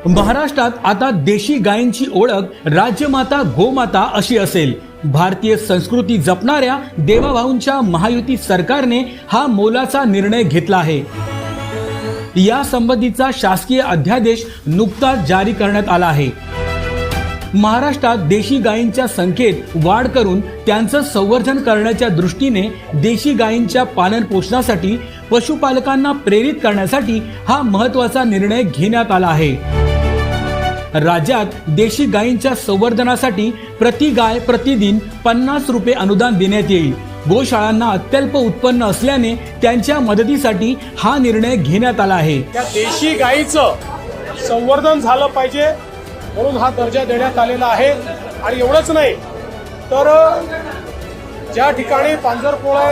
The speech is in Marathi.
महाराष्ट्रात आता देशी गायींची ओळख राजमाता गोमाता अशी असेल। भारतीय संस्कृती जपणाऱ्या देवाभाऊंच्या महायुती सरकारने हा मोलाचा निर्णय घेतला आहे। या संबंधीचा शासकीय अध्यादेश नुकताच जारी करण्यात आला आहे। महाराष्ट्रात देशी गायींच्या संख्येत वाढ करून त्यांचं संवर्धन करण्याच्या दृष्टीने देशी गायींच्या पालन पोषणासाठी पशुपालकांना प्रेरित करण्यासाठी हा महत्त्वाचा निर्णय घेण्यात आला आहे। राज्यात देशी गायींच्या संवर्धनासाठी प्रति गाय प्रतिदिन 50 रुपये अनुदान देण्यात येईल। गोशाळांना अत्यल्प उत्पन्न असल्याने त्यांच्या मदतीसाठी हा निर्णय घेण्यात आला आहे। त्या देशी गायीचं संवर्धन झालं पाहिजे म्हणून हा दर्जा देण्यात आलेला आहे। आणि एवढंच नाही तर ज्या ठिकाणी पांजरपोळा